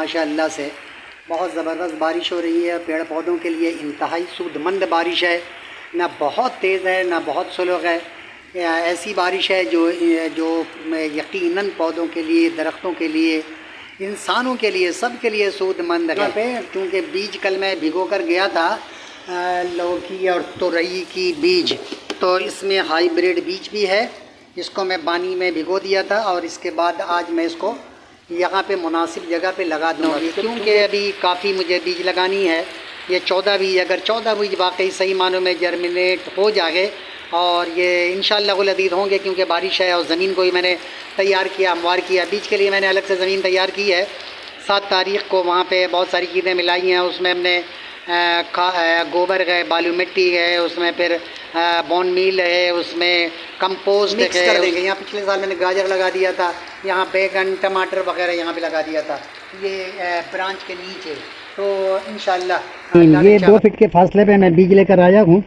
ماشاء اللہ سے بہت زبردست بارش ہو رہی ہے، پیڑ پودوں کے لیے انتہائی سود مند بارش ہے، نہ بہت تیز ہے نہ بہت سلو ہے۔ ایسی بارش ہے جو یقیناً پودوں کے لیے، درختوں کے لیے، انسانوں کے لیے، سب کے لیے سود مند ہے۔ پہ چونکہ بیج کل میں بھگو کر گیا تھا لوکی اور تورئی کی بیج، تو اس میں ہائیبریڈ بیج بھی ہے، اس کو میں پانی میں بھگو دیا تھا اور اس کے بعد آج میں اس کو یہاں پہ مناسب جگہ پہ لگا دوں گا، کیونکہ ابھی کافی مجھے بیج لگانی ہے۔ یہ 14 بیج، اگر 14 بیج واقعی صحیح معنوں میں جرمنیٹ ہو جائے اور یہ انشاءاللہ العزیز ہوں گے، کیونکہ بارش ہے اور زمین کو بھی میں نے تیار کیا، ہموار کیا۔ بیج کے لیے میں نے الگ سے زمین تیار کی ہے، 7 تاریخ کو وہاں پہ بہت ساری چیزیں ملائی ہیں، اس میں ہم نے گوبر ہے، بالو مٹی ہے، اس میں پھر بون میل ہے، اس میں کمپوسٹ مکس کر دیں گے۔ یہاں پچھلے سال میں نے گاجر لگا دیا تھا، یہاں بیگن، ٹماٹر وغیرہ یہاں پہ لگا دیا تھا، یہ برانچ کے نیچے، تو انشاءاللہ یہ 2 فٹ کے فاصلے پہ میں بیج لے کر آیا ہوں،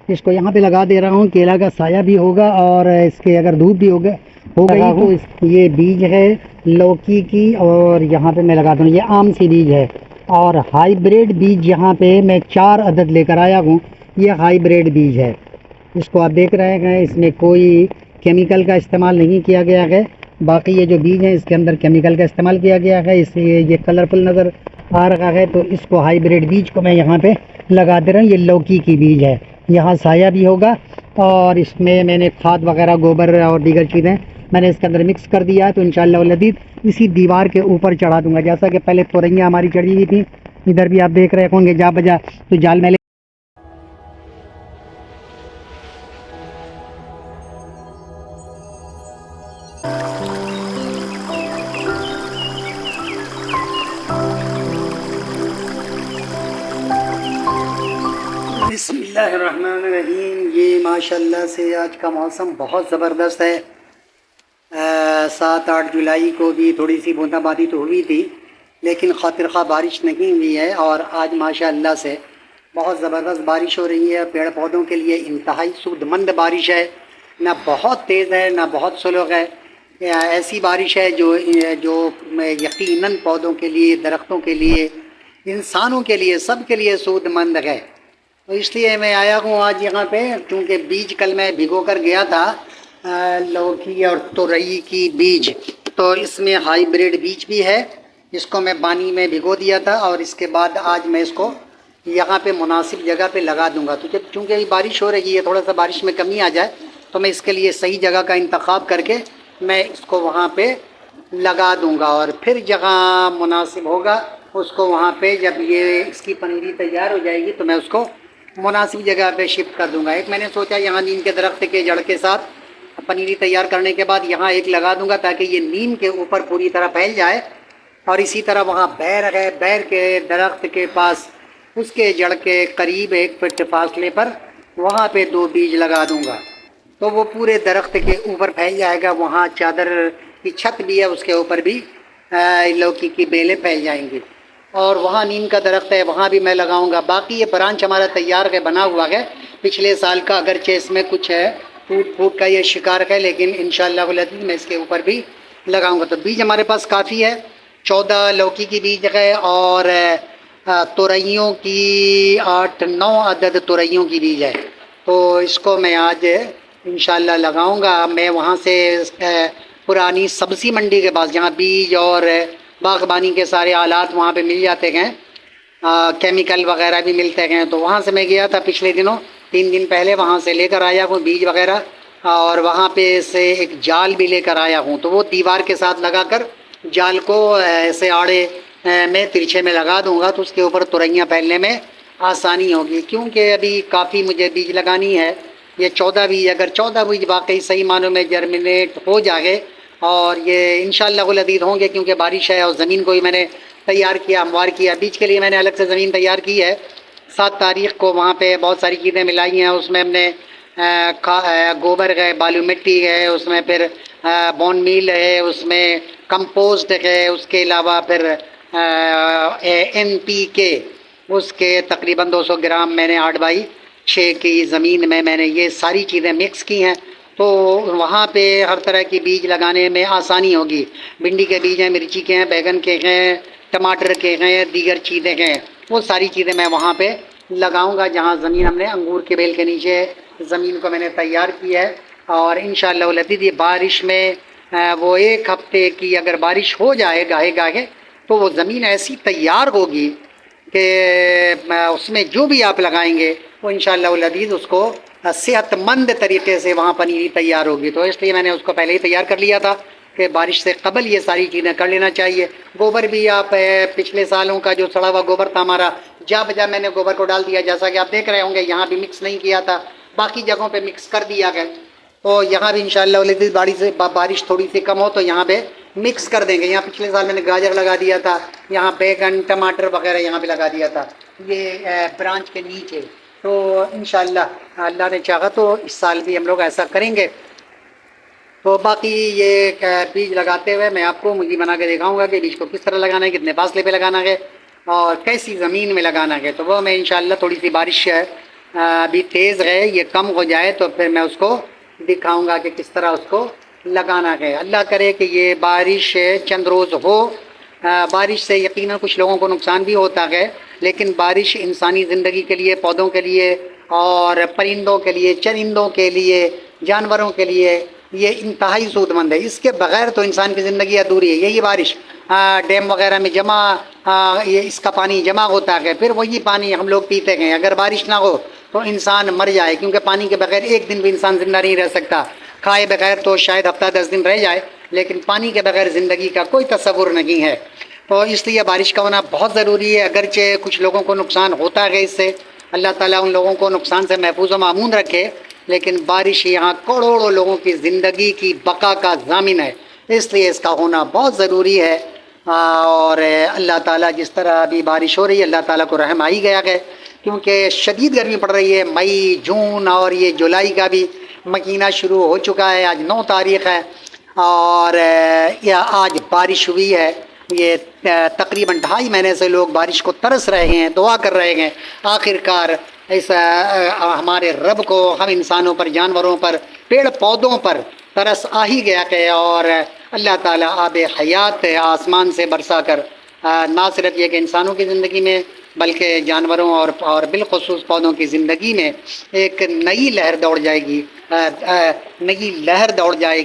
اس کو یہاں پہ لگا دے رہا ہوں۔ کیلا کا سایہ بھی ہوگا اور اس کے اگر دھوپ بھی ہو گئی تو یہ بیج ہے لوکی کی، اور یہاں پہ میں لگا دوں۔ یہ عام سی بیج ہے، اور ہائیبریڈ بیج یہاں پہ میں 4 عدد لے کر آیا ہوں۔ یہ ہائیبریڈ بیج ہے، اس کو آپ دیکھ رہے ہیں، اس میں کوئی کیمیکل کا استعمال نہیں کیا گیا ہے۔ باقی یہ جو بیج ہیں اس کے اندر کیمیکل کا استعمال کیا گیا ہے، اس لیے یہ کلرفل نظر آ رہا ہے۔ تو اس کو ہائیبریڈ بیج کو میں یہاں پہ لگا دے رہا ہوں۔ یہ لوکی کی بیج ہے، یہاں سایہ بھی ہوگا، اور اس میں نے کھاد وغیرہ، گوبر اور دیگر چیزیں میں نے اس کے اندر مکس کر دیا ہے، تو انشاءاللہ العزیز اسی دیوار کے اوپر چڑھا دوں گا۔ جیسا کہ پہلے تورئیاں ہماری چڑھی ہوئی تھیں، ادھر بھی آپ دیکھ رہے ہوں گے جا بجا، تو جال میں بسم اللہ الرحمن الرحیم۔ یہ ماشاءاللہ سے آج کا موسم بہت زبردست ہے۔ 7-8 جولائی کو بھی تھوڑی سی بوندا باری تو ہوئی تھی، لیکن خاطر خواہ بارش نہیں ہوئی ہے، اور آج ماشاءاللہ سے بہت زبردست بارش ہو رہی ہے، پیڑ پودوں کے لیے انتہائی سود مند بارش ہے، نہ بہت تیز ہے نہ بہت سلو ہے۔ ایسی بارش ہے جو یقیناً پودوں کے لیے، درختوں کے لیے، انسانوں کے لیے، سب کے لیے سود مند ہے۔ تو اس لیے میں آیا ہوں آج یہاں پہ، کیونکہ بیج کل میں بھگو کر گیا تھا لوکی اور تورئی کی بیج، تو اس میں ہائیبریڈ بیج بھی ہے، اس کو میں پانی میں بھگو دیا تھا اور اس کے بعد آج میں اس کو یہاں پہ مناسب جگہ پہ لگا دوں گا۔ تو چونکہ ابھی بارش ہو رہی ہے، تھوڑا سا بارش میں کمی آ جائے تو میں اس کے لیے صحیح جگہ کا انتخاب کر کے میں اس کو وہاں پہ لگا دوں گا، اور پھر جگہ مناسب ہوگا اس کو وہاں پہ، جب یہ اس کی پنیری تیار ہو جائے گی تو میں اس کو مناسب جگہ پہ شفٹ کر دوں گا۔ ایک میں نے سوچا یہاں نیم کے درخت کے جڑ کے ساتھ پنیری تیار کرنے کے بعد یہاں ایک لگا دوں گا، تاکہ یہ نیم کے اوپر پوری طرح پھیل جائے، اور اسی طرح وہاں بیر ہے، بیر کے درخت کے پاس اس کے جڑ کے قریب 1 فٹ فاصلے پر وہاں پہ 2 بیج لگا دوں گا، تو وہ پورے درخت کے اوپر پھیل جائے گا۔ وہاں چادر کی چھت بھی ہے، اس کے اوپر بھی لوکی کی بیلیں پھیل جائیں گی، اور وہاں نیم کا درخت ہے، وہاں بھی میں لگاؤں گا۔ باقی یہ برانچ ہمارا تیار ہے، بنا ہوا ہے پچھلے سال کا، اگرچہ اس میں کچھ ہے ٹوٹ کا یہ شکار ہے، لیکن انشاءاللہ العزیز میں اس کے اوپر بھی لگاؤں گا۔ تو بیج ہمارے پاس کافی ہے، 14 لوکی کی بیج ہے، اور تورئیوں کی 8-9 عدد تورئیوں کی بیج ہے، تو اس کو میں آج انشاءاللہ لگاؤں گا۔ میں وہاں سے پرانی سبزی منڈی کے پاس، جہاں بیج اور باغبانی کے سارے آلات وہاں پہ مل جاتے ہیں، کیمیکل وغیرہ بھی ملتے ہیں، تو وہاں سے میں گیا تھا پچھلے دنوں، 3 دن پہلے وہاں سے لے کر آیا ہوں بیج وغیرہ، اور وہاں پہ سے ایک جال بھی لے کر آیا ہوں، تو وہ دیوار کے ساتھ لگا کر جال کو ایسے آڑے میں ترچھے میں لگا دوں گا، تو اس کے اوپر تورئیاں پھیلنے میں آسانی ہوگی، کیونکہ ابھی کافی مجھے بیج لگانی ہے۔ یہ 14 بیج، اگر 14 بیج واقعی صحیح معنوں میں جرمنیٹ ہو جائے اور یہ انشاءاللہ العزیز ہوں گے، کیونکہ بارش ہے اور زمین کو بھی میں نے تیار کیا، ہموار کیا۔ بیج کے لیے میں نے الگ سے زمین تیار کی ہے، 7 تاریخ کو وہاں پہ بہت ساری چیزیں ملائی ہیں، اس میں ہم نے گوبر ہے، بالو مٹی ہے، اس میں پھر بون میل ہے، اس میں کمپوسٹ ہے، اس کے علاوہ پھر NPK، اس کے تقریباً 200 گرام میں نے 8x6 کی زمین میں نے یہ ساری چیزیں مکس کی ہیں، تو وہاں پہ ہر طرح کی بیج لگانے میں آسانی ہوگی۔ بھنڈی کے بیج ہیں، مرچی کے ہیں، بیگن کے ہیں، ٹماٹر کے ہیں، دیگر چیزیں ہیں، وہ ساری چیزیں میں وہاں پہ لگاؤں گا جہاں زمین ہم نے انگور کے بیل کے نیچے زمین کو میں نے تیار کی ہے۔ اور انشاءاللہ العزیز یہ بارش میں وہ 1 ہفتے کی اگر بارش ہو جائے گاہے گاہے تو وہ زمین ایسی تیار ہوگی کہ اس میں جو بھی آپ لگائیں گے وہ انشاءاللہ العزیز اس کو صحت مند طریقے سے وہاں پنیری تیار ہوگی۔ تو اس لیے میں نے اس کو پہلے ہی تیار کر لیا تھا کہ بارش سے قبل یہ ساری چیزیں کر لینا چاہیے۔ گوبر بھی آپ پچھلے سالوں کا جو سڑا ہوا گوبر تھا ہمارا، جا بجا میں نے گوبر کو ڈال دیا، جیسا کہ آپ دیکھ رہے ہوں گے یہاں بھی مکس نہیں کیا تھا، باقی جگہوں پہ مکس کر دیا گیا۔ تو یہاں بھی انشاءاللہ العزیز بارش تھوڑی سی کم ہو تو یہاں پہ مکس کر دیں گے۔ یہاں پچھلے سال میں نے گاجر لگا دیا تھا، یہاں بیگن ٹماٹر وغیرہ یہاں پہ لگا دیا تھا یہ برانچ کے نیچے۔ تو انشاءاللہ اللہ نے چاہا تو اس سال بھی ہم لوگ ایسا کریں گے۔ تو باقی یہ بیج لگاتے ہوئے میں آپ کو مجھے بنا کے دکھاؤں گا کہ بیج کو کس طرح لگانا ہے، کتنے فاصلے پہ لگانا ہے اور کیسی زمین میں لگانا ہے۔ تو وہ میں انشاءاللہ تھوڑی سی بارش ابھی تیز ہے، یہ کم ہو جائے تو پھر میں اس کو دکھاؤں گا کہ کس طرح اس کو لگانا ہے۔ اللہ کرے کہ یہ بارش چند روز ہو۔ بارش سے یقیناً کچھ لوگوں کو نقصان بھی ہوتا ہے، لیکن بارش انسانی زندگی کے لیے، پودوں کے لیے اور پرندوں کے لیے، چرندوں کے لیے، جانوروں کے لیے یہ انتہائی سود مند ہے۔ اس کے بغیر تو انسان کی زندگی ادھوری ہے۔ یہی بارش ڈیم وغیرہ میں جمع یہ اس کا پانی جمع ہوتا ہے، پھر وہی پانی ہم لوگ پیتے ہیں۔ اگر بارش نہ ہو تو انسان مر جائے، کیونکہ پانی کے بغیر ایک دن بھی انسان زندہ نہیں رہ سکتا۔ کھائے بغیر تو شاید ہفتہ 10 دن رہ جائے، لیکن پانی کے بغیر زندگی کا کوئی تصور نہیں ہے۔ تو اس لیے بارش کا ہونا بہت ضروری ہے۔ اگرچہ کچھ لوگوں کو نقصان ہوتا ہے اس سے، اللہ تعالیٰ ان لوگوں کو نقصان سے محفوظ و معمون رکھے، لیکن بارش یہاں کروڑوں لوگوں کی زندگی کی بقا کا ضامن ہے، اس لیے اس کا ہونا بہت ضروری ہے۔ اور اللہ تعالیٰ جس طرح ابھی بارش ہو رہی ہے، اللہ تعالیٰ کو رحم آ ہی گیا ہے، کیونکہ شدید گرمی پڑ رہی ہے۔ مئی، جون اور یہ جولائی کا بھی مہینہ شروع ہو چکا ہے، آج 9 تاریخ ہے اور آج بارش ہوئی ہے۔ یہ تقریباً 2.5 مہینے سے لوگ بارش کو ترس رہے ہیں، دعا کر رہے ہیں۔ آخر کار اس ہمارے رب کو ہم انسانوں پر، جانوروں پر، پیڑ پودوں پر ترس آ ہی گیا ہے، اور اللہ تعالیٰ آب حیات آسمان سے برسا کر نہ صرف یہ کہ انسانوں کی زندگی میں بلکہ جانوروں اور بالخصوص پودوں کی زندگی میں ایک نئی لہر دوڑ جائے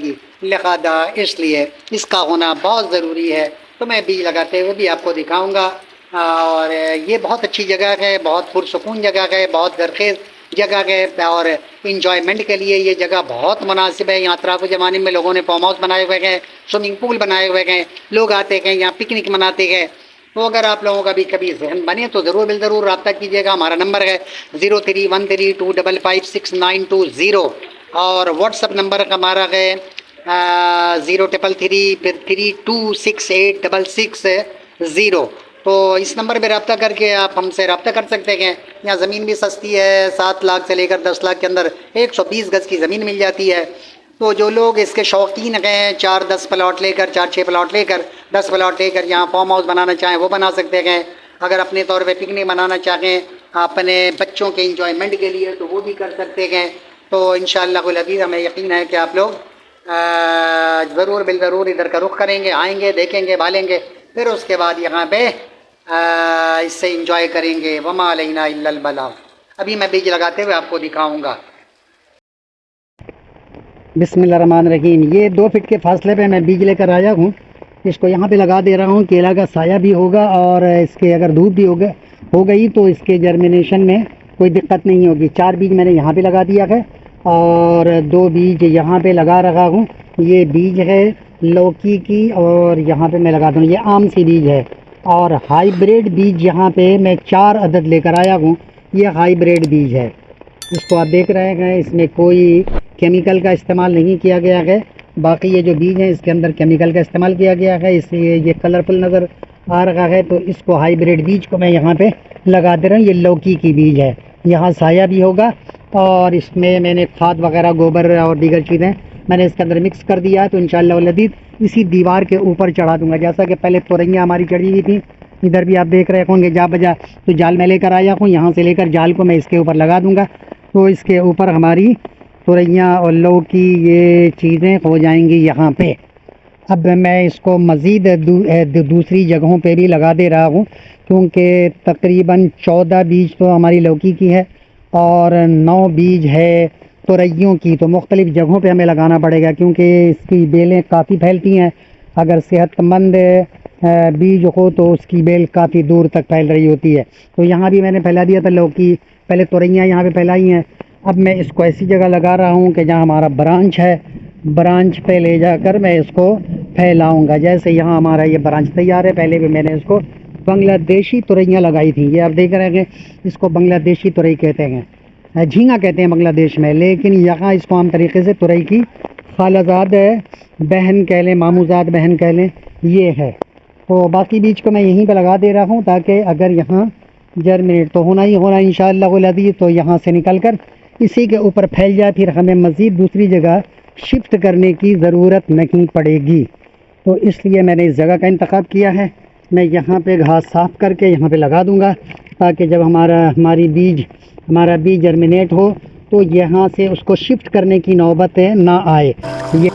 گی، لہذا اس لیے اس کا ہونا بہت ضروری ہے۔ تو میں بیج لگاتے ہوئے بھی آپ کو دکھاؤں گا، اور یہ بہت اچھی جگہ ہے، بہت پرسکون جگہ ہے، بہت زرخیز جگہ ہے، اور انجوائمنٹ کے لیے یہ جگہ بہت مناسب ہے۔ یہاں اطراف و جوانی میں لوگوں نے فارم ہاؤس بنائے ہوئے ہیں، سوئمنگ پول بنائے ہوئے ہیں، لوگ آتے ہیں یہاں پکنک مناتے ہیں۔ تو اگر آپ لوگوں کا بھی کبھی ذہن بنے تو ضرور رابطہ کیجیے گا۔ ہمارا نمبر ہے 0313255920، اور واٹس ایپ نمبر ہمارا ہے 0333 پھر 32686660۔ تو اس نمبر پہ رابطہ کر کے آپ ہم سے رابطہ کر سکتے ہیں۔ یہاں زمین بھی سستی ہے، 7 لاکھ سے لے کر 10 لاکھ کے اندر 120 گز کی زمین مل جاتی ہے۔ تو جو لوگ اس کے شوقین ہیں، 4-10 پلاٹ لے کر، 4-6 پلاٹ لے کر، 10 پلاٹ لے کر یہاں فارم ہاؤس بنانا چاہیں وہ بنا سکتے ہیں۔ اگر اپنے طور پہ پکنک منانا چاہیں اپنے بچوں کے انجوائمنٹ کے لیے تو وہ بھی کر سکتے ہیں۔ تو انشاءاللہ العزیز ہمیں یقین ہے کہ آپ لوگ ضرور ادھر کا رخ کریں گے، آئیں گے، دیکھیں گے، بھالیں گے، پھر اس کے بعد یہاں پہ اس سے انجوائے کریں گے۔ وما علینا الا البلاغ۔ ابھی میں بیج لگاتے ہوئے آپ کو دکھاؤں گا۔ بسم اللہ الرحمن الرحیم۔ یہ 2 فٹ کے فاصلے پہ میں بیج لے کر آیا ہوں، اس کو یہاں پہ لگا دے رہا ہوں۔ کیلا کا سایہ بھی ہوگا، اور اس کے اگر دھوپ بھی ہو گئی تو اس کے جرمینیشن میں کوئی دقت نہیں ہوگی۔ 4 بیج میں نے یہاں پہ لگا دیا ہے، اور 2 بیج یہاں پہ لگا رہا ہوں۔ یہ بیج ہے لوکی کی، اور یہاں پہ میں لگا دوں، یہ عام سی بیج ہے۔ اور ہائی بریڈ بیج یہاں پہ میں 4 عدد لے کر آیا ہوں، یہ ہائی بریڈ بیج ہے۔ اس کو آپ دیکھ رہے ہیں، اس میں کوئی کیمیکل کا استعمال نہیں کیا گیا ہے۔ باقی یہ جو بیج ہیں اس کے اندر کیمیکل کا استعمال کیا گیا ہے، اس لیے یہ کلرفل نظر آ رہا ہے۔ تو اس کو ہائی بریڈ بیج کو میں یہاں پہ لگا دے رہا ہوں۔ یہ لوکی کی بیج ہے، یہاں سایہ بھی ہوگا، اور اس میں نے کھاد وغیرہ، گوبر اور دیگر چیزیں میں نے اس کے اندر مکس کر دیا ہے۔ تو انشاءاللہ العزیز اسی دیوار کے اوپر چڑھا دوں گا، جیسا کہ پہلے تورئیاں ہماری چڑھی ہوئی تھیں، ادھر بھی آپ دیکھ رہے ہوں گے جا بجا۔ تو جال میں لے کر آیا ہوں، یہاں سے لے کر جال کو میں اس کے اوپر لگا دوں گا، تو اس کے اوپر ہماری تورئیاں اور لوکی یہ چیزیں ہو جائیں گی یہاں پہ۔ اب میں اس کو مزید دوسری جگہوں پہ بھی لگا دے رہا ہوں، کیونکہ تقریباً 14 بیج تو ہماری لوکی کی ہے اور 9 بیج ہے تورئیوں کی، تو مختلف جگہوں پہ ہمیں لگانا پڑے گا کیونکہ اس کی بیلیں کافی پھیلتی ہیں۔ اگر صحت مند بیج ہو تو اس کی بیل کافی دور تک پھیل رہی ہوتی ہے۔ تو یہاں بھی میں نے پھیلا دیا تھا لوکی، پہلے تورئیاں یہاں پہ پھیلائی ہیں، اب میں اس کو ایسی جگہ لگا رہا ہوں کہ جہاں ہمارا برانچ ہے، برانچ پہ لے جا کر میں اس کو پھیلاؤں گا۔ جیسے یہاں ہمارا یہ برانچ تیار ہے، پہلے بھی میں نے اس کو بنگلہ دیشی تورئیاں لگائی تھیں، یہ آپ دیکھ رہے ہیں کہ اس کو بنگلہ دیشی تورئی کہتے ہیں، جھینگا کہتے ہیں بنگلہ دیش میں، لیکن یہاں اس کو عام طریقے سے تورئی کی خالہ زاد بہن کہہ لیں، ماموں زاد بہن کہہ لیں، یہ ہے۔ تو باقی بیج کو میں یہیں پہ لگا دے رہا ہوں تاکہ اگر یہاں جرمنیٹ تو ہونا ہی ہونا انشاءاللہ العزیز، تو یہاں سے نکل کر اسی کے اوپر پھیل جائے، پھر ہمیں مزید دوسری جگہ شفٹ کرنے کی ضرورت نہیں پڑے گی۔ تو اس لیے میں نے اس جگہ کا انتخاب کیا ہے، میں یہاں پہ گھاس صاف کر کے یہاں پہ لگا دوں گا تاکہ جب ہمارا بیج جرمنیٹ ہو تو یہاں سے اس کو شفٹ کرنے کی نوبت نہ آئے۔ یہ